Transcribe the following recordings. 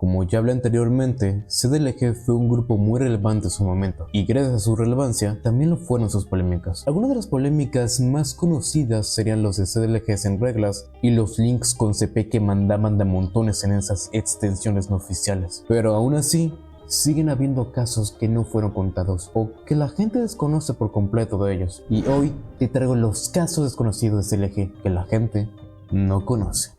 Como ya hablé anteriormente, CDLG fue un grupo muy relevante en su momento, y gracias a su relevancia, también lo fueron sus polémicas. Algunas de las polémicas más conocidas serían los de CDLG sin reglas y los links con CP que mandaban de montones en esas extensiones no oficiales. Pero aún así, siguen habiendo casos que no fueron contados o que la gente desconoce por completo de ellos. Y hoy te traigo los casos desconocidos de CDLG que la gente no conoce.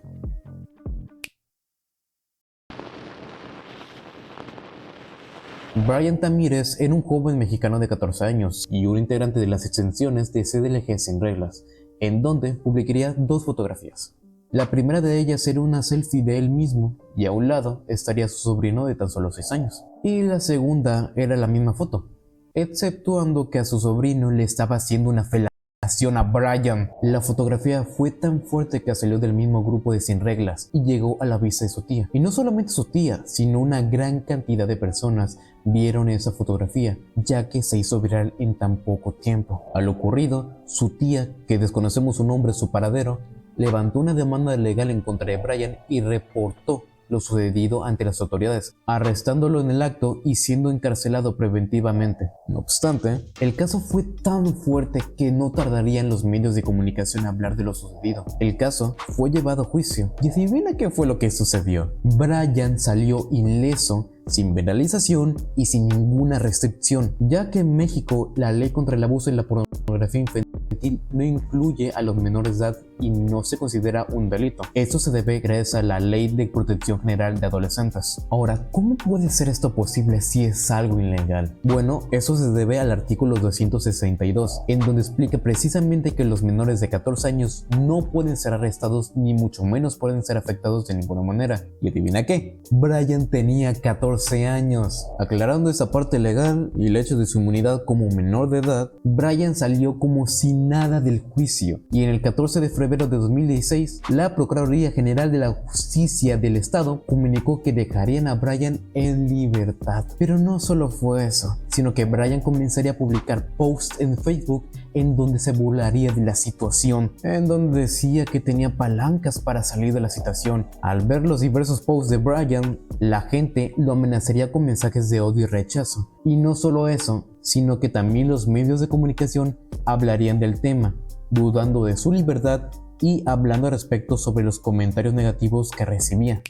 Brian Tamírez era un joven mexicano de 14 años y un integrante de las extensiones de CDLG sin reglas, en donde publicaría dos fotografías. La primera de ellas era una selfie de él mismo y a un lado estaría su sobrino de tan solo 6 años. Y la segunda era la misma foto, exceptuando que a su sobrino le estaba haciendo una felación a Brian. La fotografía fue tan fuerte que salió del mismo grupo de Sin Reglas y llegó a la vista de su tía. Y no solamente su tía, sino una gran cantidad de personas vieron esa fotografía, ya que se hizo viral en tan poco tiempo. A lo ocurrido, su tía, que desconocemos su nombre o su paradero, levantó una demanda legal en contra de Brian y reportó lo sucedido ante las autoridades, arrestándolo en el acto y siendo encarcelado preventivamente. No obstante, el caso fue tan fuerte que no tardarían los medios de comunicación a hablar de lo sucedido. El caso fue llevado a juicio y adivina qué fue lo que sucedió. Brian salió ileso, sin penalización y sin ninguna restricción, ya que en México la ley contra el abuso y la pornografía infantil no incluye a los menores de edad y no se considera un delito. Esto se debe gracias a la Ley de Protección General de Adolescentes. Ahora, ¿cómo puede ser esto posible si es algo ilegal? Bueno, eso se debe al artículo 262, en donde explica precisamente que los menores de 14 años no pueden ser arrestados ni mucho menos pueden ser afectados de ninguna manera. ¿Y adivina qué? Brian tenía 14 años. Aclarando esa parte legal y el hecho de su inmunidad como menor de edad, Brian salió como si nada del juicio, y en el 14 de febrero de 2016, la Procuraduría General de la Justicia del Estado comunicó que dejarían a Brian en libertad. Pero no solo fue eso, sino que Brian comenzaría a publicar posts en Facebook en donde se burlaría de la situación, en donde decía que tenía palancas para salir de la situación. Al ver los diversos posts de Brian, la gente lo amenazaría con mensajes de odio y rechazo. Y no solo eso, sino que también los medios de comunicación hablarían del tema, dudando de su libertad y hablando al respecto sobre los comentarios negativos que recibía.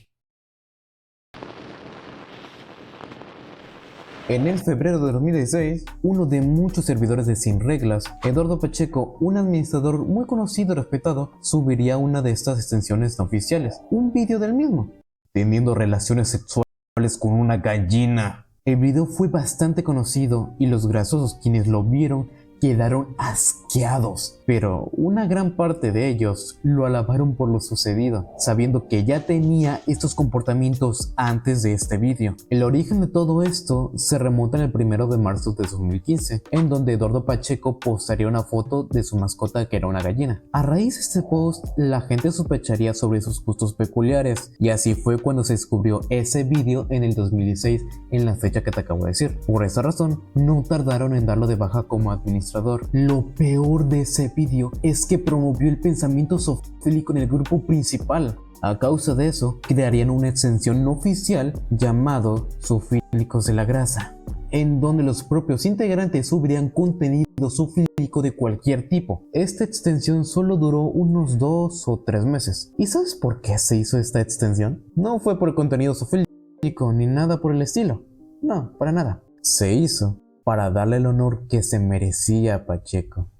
En el febrero de 2016, uno de muchos servidores de Sin Reglas, Eduardo Pacheco, un administrador muy conocido y respetado, subiría una de estas extensiones no oficiales, un vídeo del mismo, teniendo relaciones sexuales con una gallina. El video fue bastante conocido y los graciosos quienes lo vieron quedaron asqueados, pero una gran parte de ellos lo alabaron por lo sucedido, sabiendo que ya tenía estos comportamientos antes de este vídeo. El origen de todo esto se remonta en el 1 de marzo de 2015, en donde Eduardo Pacheco postaría una foto de su mascota que era una gallina. A raíz de este post, la gente sospecharía sobre sus gustos peculiares, y así fue cuando se descubrió ese vídeo en el 2016, en la fecha que te acabo de decir. Por esa razón, no tardaron en darlo de baja como administrador. Lo peor de ese vídeo es que promovió el pensamiento zoofílico en el grupo principal. A causa de eso, crearían una extensión no oficial llamado Zoofílicos de la Grasa, en donde los propios integrantes subirían contenido zoofílico de cualquier tipo. Esta extensión solo duró unos 2 o 3 meses. ¿Y sabes por qué se hizo esta extensión? No fue por el contenido zoofílico ni nada por el estilo. No, para nada. Se hizo para darle el honor que se merecía a Pacheco.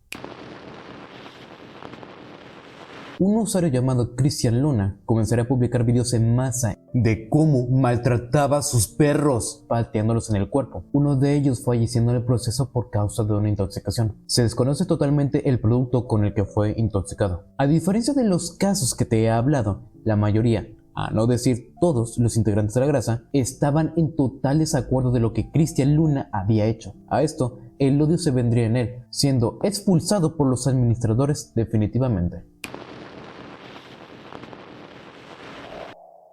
Un usuario llamado Cristian Luna comenzaría a publicar videos en masa de cómo maltrataba a sus perros, pateándolos en el cuerpo. Uno de ellos falleciendo en el proceso por causa de una intoxicación. Se desconoce totalmente el producto con el que fue intoxicado. A diferencia de los casos que te he hablado, la mayoría, a no decir todos los integrantes de la grasa, estaban en total desacuerdo de lo que Cristian Luna había hecho. A esto, el odio se vendría en él, siendo expulsado por los administradores definitivamente.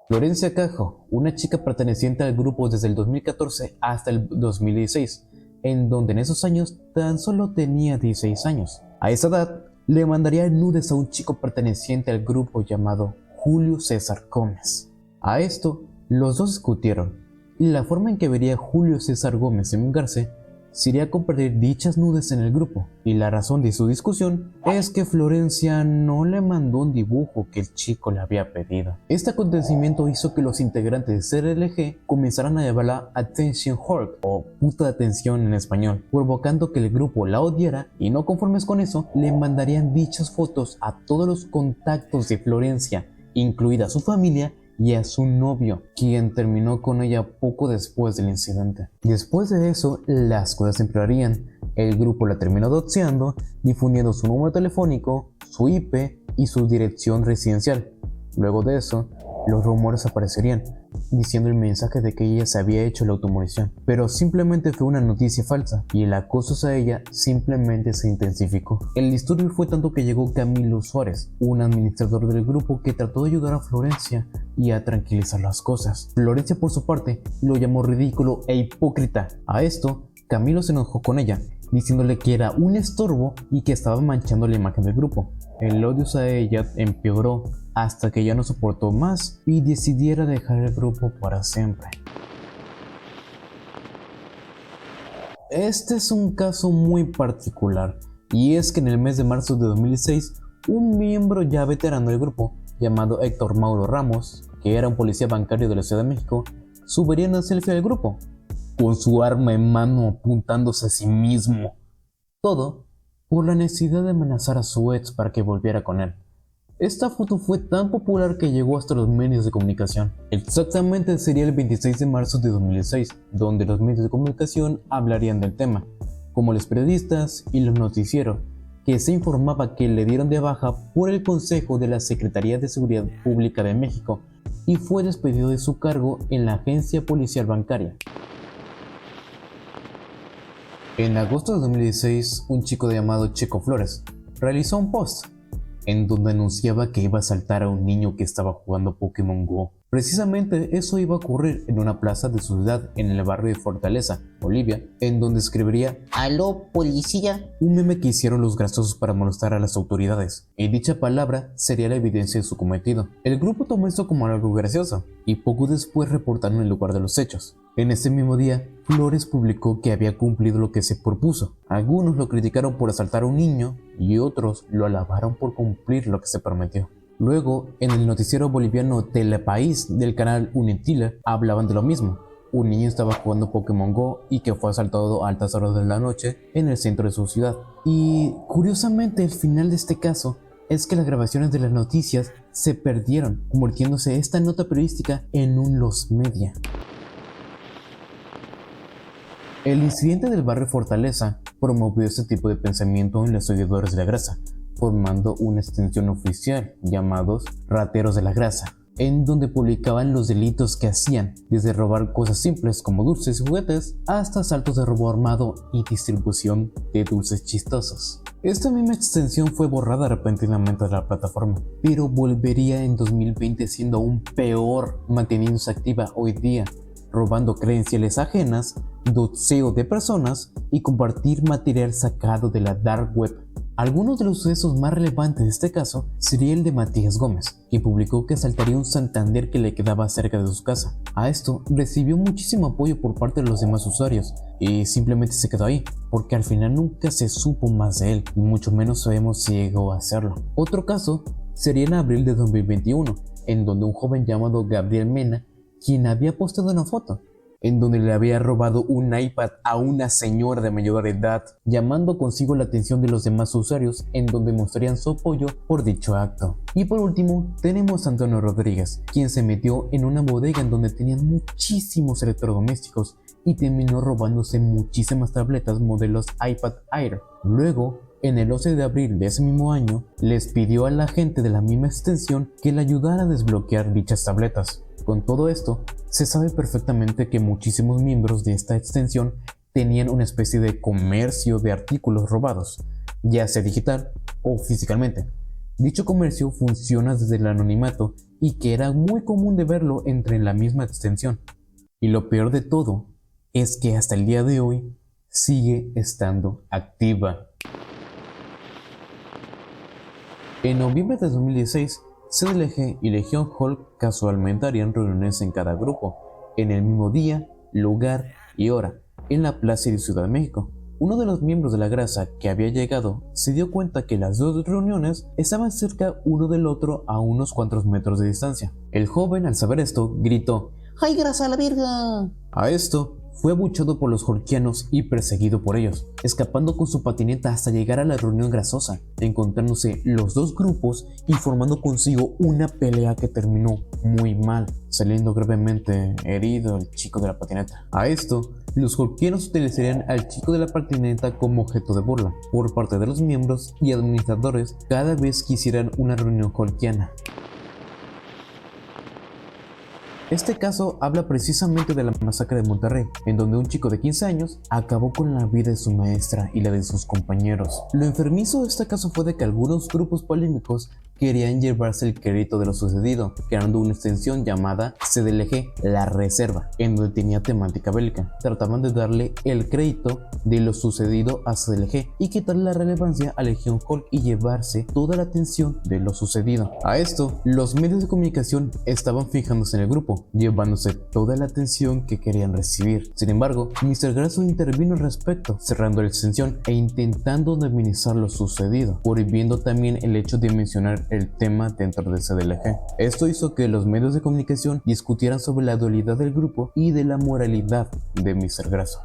Florencia Cajo, una chica perteneciente al grupo desde el 2014 hasta el 2016, en donde en esos años tan solo tenía 16 años. A esa edad, le mandaría nudes a un chico perteneciente al grupo llamado Julio César Gómez. A esto Los dos discutieron, y la forma en que vería Julio César Gómez en vengarse sería compartir dichas nudes en el grupo, y la razón de su discusión es que Florencia no le mandó un dibujo que el chico le había pedido. Este acontecimiento hizo que los integrantes de CDLG comenzaran a llamarla Attention Whore, o puta de atención en español, provocando que el grupo la odiara, y no conformes con eso, le mandarían dichas fotos a todos los contactos de Florencia, incluida su familia y a su novio, quien terminó con ella poco después del incidente. Después de eso, las cosas empeorarían. El grupo la terminó doxeando, difundiendo su número telefónico, su IP y su dirección residencial. Luego de eso, los rumores aparecerían, diciendo el mensaje de que ella se había hecho la automorición, pero simplemente fue una noticia falsa y el acoso hacia ella simplemente se intensificó. El disturbio fue tanto que llegó Camilo Suárez, un administrador del grupo que trató de ayudar a Florencia y a tranquilizar las cosas. Florencia, por su parte, lo llamó ridículo e hipócrita. A esto, Camilo se enojó con ella, diciéndole que era un estorbo y que estaba manchando la imagen del grupo. El odio hacia ella empeoró hasta que ya no soportó más y decidiera dejar el grupo para siempre. Este es un caso muy particular, y es que en el mes de marzo de 2006, un miembro ya veterano del grupo, llamado Héctor Mauro Ramos, que era un policía bancario de la Ciudad de México, subiría una selfie al grupo, con su arma en mano apuntándose a sí mismo. Todo por la necesidad de amenazar a su ex para que volviera con él. Esta foto fue tan popular que llegó hasta los medios de comunicación. Exactamente sería el 26 de marzo de 2006, donde los medios de comunicación hablarían del tema, como los periodistas y los noticieros, que se informaba que le dieron de baja por el Consejo de la Secretaría de Seguridad Pública de México y fue despedido de su cargo en la Agencia Policial Bancaria. En agosto de 2016, un chico llamado Checo Flores realizó un post en donde anunciaba que iba a asaltar a un niño que estaba jugando Pokémon Go. Precisamente eso iba a ocurrir en una plaza de su ciudad en el barrio de Fortaleza, Bolivia, en donde escribiría "Aló, policía", un meme que hicieron los graciosos para molestar a las autoridades, y dicha palabra sería la evidencia de su cometido. El grupo tomó esto como algo gracioso, y poco después reportaron el lugar de los hechos. En ese mismo día, Flores publicó que había cumplido lo que se propuso. Algunos lo criticaron por asaltar a un niño y otros lo alabaron por cumplir lo que se prometió. Luego, en el noticiero boliviano Telepaís del canal Unitila, hablaban de lo mismo. Un niño estaba jugando Pokémon Go y que fue asaltado a altas horas de la noche en el centro de su ciudad. Y curiosamente, el final de este caso es que las grabaciones de las noticias se perdieron, convirtiéndose esta nota periodística en un los media. El incidente del barrio Fortaleza promovió este tipo de pensamiento en los seguidores de la grasa, formando una extensión oficial llamados Rateros de la Grasa, en donde publicaban los delitos que hacían, desde robar cosas simples como dulces y juguetes, hasta asaltos de robo armado y distribución de dulces chistosos. Esta misma extensión fue borrada repentinamente de la plataforma, pero volvería en 2020 siendo aún peor, manteniéndose activa hoy día, robando credenciales ajenas, doxeo de personas y compartir material sacado de la dark web. Algunos de los sucesos más relevantes de este caso sería el de Matías Gómez, quien publicó que asaltaría un Santander que le quedaba cerca de su casa. A esto recibió muchísimo apoyo por parte de los demás usuarios y simplemente se quedó ahí, porque al final nunca se supo más de él y mucho menos sabemos si llegó a hacerlo. Otro caso sería en abril de 2021, en donde un joven llamado Gabriel Mena, quien había posteado una foto en donde le había robado un iPad a una señora de mayor edad, llamando consigo la atención de los demás usuarios, en donde mostrarían su apoyo por dicho acto. Y por último, tenemos a Antonio Rodríguez, quien se metió en una bodega en donde tenían muchísimos electrodomésticos y terminó robándose muchísimas tabletas modelos iPad Air. Luego, en el 11 de abril de ese mismo año, les pidió a la gente de la misma extensión que le ayudara a desbloquear dichas tabletas. Con todo esto, se sabe perfectamente que muchísimos miembros de esta extensión tenían una especie de comercio de artículos robados, ya sea digital o físicamente. Dicho comercio funciona desde el anonimato y que era muy común de verlo entre la misma extensión. Y lo peor de todo es que hasta el día de hoy sigue estando activa. En noviembre de 2016 CDLG y Legión Hulk casualmente harían reuniones en cada grupo, en el mismo día, lugar y hora, en la Plaza de Ciudad de México. Uno de los miembros de la grasa que había llegado se dio cuenta que las dos reuniones estaban cerca uno del otro a unos cuantos metros de distancia. El joven, al saber esto, gritó: ¡Ay, grasa a la virga! A esto, fue abuchado por los jorquianos y perseguido por ellos, escapando con su patineta hasta llegar a la reunión grasosa, encontrándose los dos grupos y formando consigo una pelea que terminó muy mal, saliendo gravemente herido el chico de la patineta. A esto, los jorquianos utilizarían al chico de la patineta como objeto de burla por parte de los miembros y administradores cada vez que hicieran una reunión jorquiana. Este caso habla precisamente de la masacre de Monterrey, en donde un chico de 15 años acabó con la vida de su maestra y la de sus compañeros. Lo enfermizo de este caso fue de que algunos grupos polémicos querían llevarse el crédito de lo sucedido, creando una extensión llamada CDLG, la reserva, en donde tenía temática bélica. Trataban de darle el crédito de lo sucedido a CDLG y quitarle la relevancia a Legión Hulk y llevarse toda la atención de lo sucedido. A esto, los medios de comunicación estaban fijándose en el grupo, llevándose toda la atención que querían recibir. Sin embargo, Mr. Grasso intervino al respecto, cerrando la extensión e intentando minimizar lo sucedido, prohibiendo también el hecho de mencionar el tema dentro de CDLG. Esto hizo que los medios de comunicación discutieran sobre la dualidad del grupo y de la moralidad de Mr. Grasso.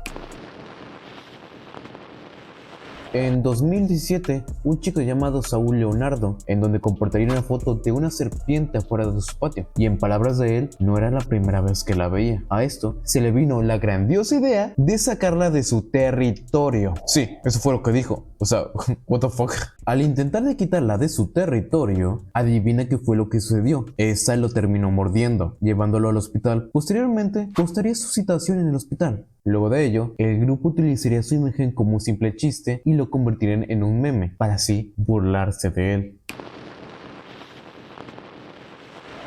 En 2017, un chico llamado Saúl Leonardo, en donde compartiría una foto de una serpiente afuera de su patio, y en palabras de él, no era la primera vez que la veía. A esto se le vino la grandiosa idea de sacarla de su territorio. Sí, eso fue lo que dijo. O sea, what the fuck. Al intentar de quitarla de su territorio, adivina qué fue lo que sucedió. Esta lo terminó mordiendo, llevándolo al hospital. Posteriormente, postaría su situación en el hospital. Luego de ello, el grupo utilizaría su imagen como un simple chiste y lo convertirían en un meme, para así burlarse de él.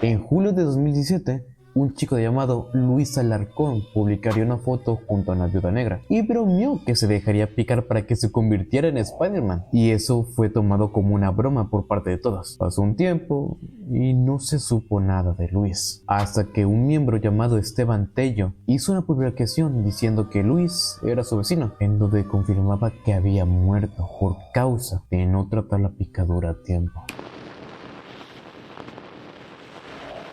En julio de 2017, un chico llamado Luis Alarcón publicaría una foto junto a una viuda negra y bromeó que se dejaría picar para que se convirtiera en Spider-Man, y eso fue tomado como una broma por parte de todos. Pasó un tiempo y no se supo nada de Luis, hasta que un miembro llamado Esteban Tello hizo una publicación diciendo que Luis era su vecino, en donde confirmaba que había muerto por causa de no tratar la picadura a tiempo.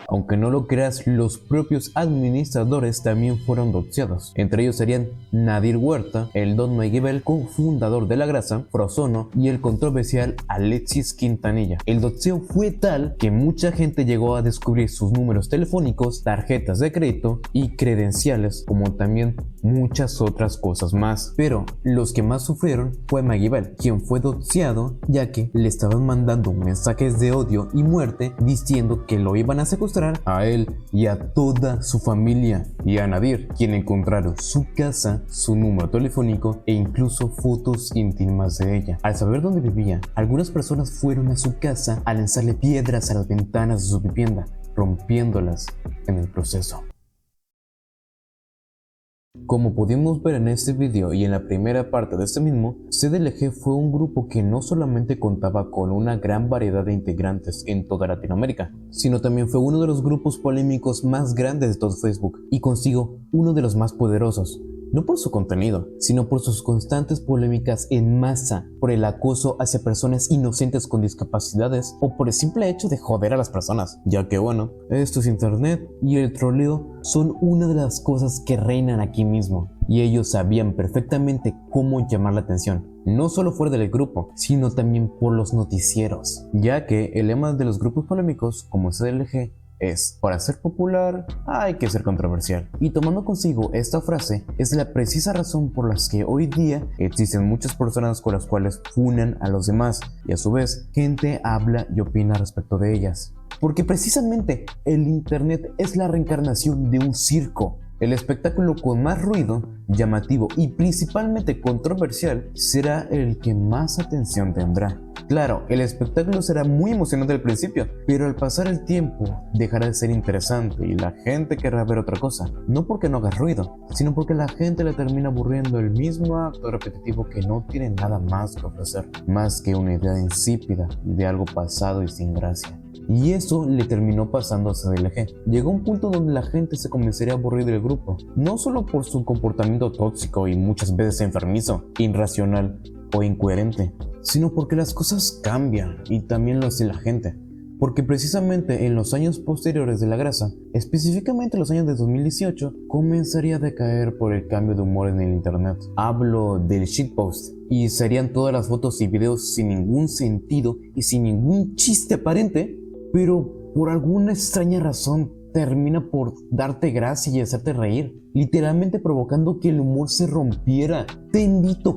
Aunque no lo creas, los propios administradores también fueron doxeados. Entre ellos serían Nadir Huerta, el Don Maguibel, cofundador de La Grasa, Frozono y el controversial Alexis Quintanilla. El doxeo fue tal que mucha gente llegó a descubrir sus números telefónicos, tarjetas de crédito y credenciales, como también muchas otras cosas más. Pero los que más sufrieron fue Maguibel, quien fue doxeado ya que le estaban mandando mensajes de odio y muerte diciendo que lo iban a secuestrar a él y a toda su familia, y a Nadir, quien encontraron su casa, su número telefónico e incluso fotos íntimas de ella. Al saber dónde vivía, algunas personas fueron a su casa a lanzarle piedras a las ventanas de su vivienda, rompiéndolas en el proceso. Como pudimos ver en este video y en la primera parte de este mismo, CDLG fue un grupo que no solamente contaba con una gran variedad de integrantes en toda Latinoamérica, sino también fue uno de los grupos polémicos más grandes de todo Facebook y consigo uno de los más poderosos. No por su contenido, sino por sus constantes polémicas en masa, por el acoso hacia personas inocentes con discapacidades o por el simple hecho de joder a las personas, ya que bueno, esto es internet y el troleo son una de las cosas que reinan aquí mismo, y ellos sabían perfectamente cómo llamar la atención, no solo fuera del grupo, sino también por los noticieros, ya que el lema de los grupos polémicos como CDLG es: para ser popular hay que ser controversial. Y tomando consigo esta frase es la precisa razón por la que hoy día existen muchas personas con las cuales funan a los demás y a su vez gente habla y opina respecto de ellas. Porque precisamente el internet es la reencarnación de un circo. El espectáculo con más ruido, llamativo y principalmente controversial será el que más atención tendrá. Claro, el espectáculo será muy emocionante al principio, pero al pasar el tiempo dejará de ser interesante y la gente querrá ver otra cosa. No porque no haga ruido, sino porque la gente le termina aburriendo el mismo acto repetitivo que no tiene nada más que ofrecer, más que una idea insípida de algo pasado y sin gracia. y eso le terminó pasando a CDLG. Llegó un punto donde la gente se comenzaría a aburrir del grupo, no solo por su comportamiento tóxico y muchas veces enfermizo, irracional o incoherente, sino porque las cosas cambian y también lo hace la gente. Porque precisamente en los años posteriores de la grasa, específicamente los años de 2018, comenzaría a decaer por el cambio de humor en el internet. Hablo del shitpost, y serían todas las fotos y videos sin ningún sentido y sin ningún chiste aparente, pero por alguna extraña razón termina por darte gracia y hacerte reír, literalmente provocando que el humor se rompiera. Te invito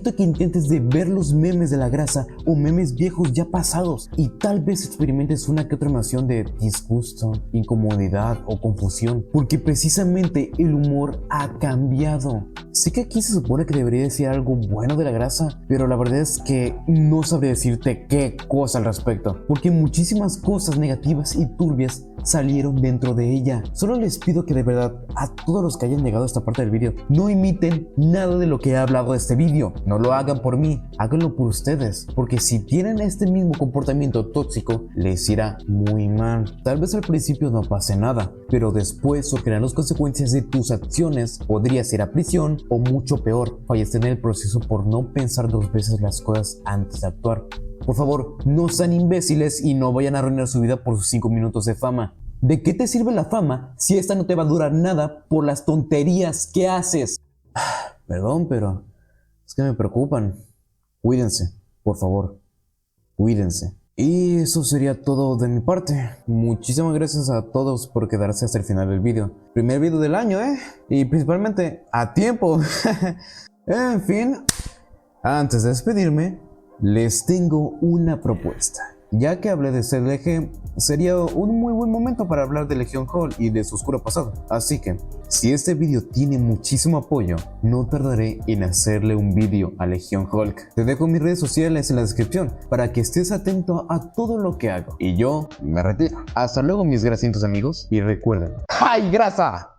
a que intentes de ver los memes de la grasa o memes viejos ya pasados y tal vez experimentes una que otra emoción de disgusto, incomodidad o confusión, porque precisamente el humor ha cambiado. Sé que aquí se supone que debería decir algo bueno de la grasa, pero la verdad es que no sabré decirte qué cosa al respecto, porque muchísimas cosas negativas y turbias salieron dentro de ella. Solo les pido que de verdad a todos los que hayan llegado a esta parte del vídeo no imiten nada de lo que he hablado de este vídeo. No lo hagan por mí, háganlo por ustedes, porque si tienen este mismo comportamiento tóxico les irá muy mal. Tal vez al principio no pase nada, pero después surgirán las consecuencias de tus acciones. Podrías ir a prisión o mucho peor, fallecer en el proceso por no pensar dos veces las cosas antes de actuar. Por favor, no sean imbéciles y no vayan a arruinar su vida por sus 5 minutos de fama. ¿De qué te sirve la fama si esta no te va a durar nada por las tonterías que haces? Perdón, pero es que me preocupan. Cuídense, por favor. Cuídense. Y eso sería todo de mi parte. Muchísimas gracias a todos por quedarse hasta el final del vídeo. Primer vídeo del año, y principalmente a tiempo. En fin, antes de despedirme, les tengo una propuesta. Ya que hablé de CDLG, sería un muy buen momento para hablar de Legion Hall y de su oscuro pasado. Así que, si este vídeo tiene muchísimo apoyo, no tardaré en hacerle un vídeo a Legion Hulk. Te dejo mis redes sociales en la descripción para que estés atento a todo lo que hago. Y yo me retiro. Hasta luego, mis grasientos amigos. Y recuerden, ¡ay, grasa!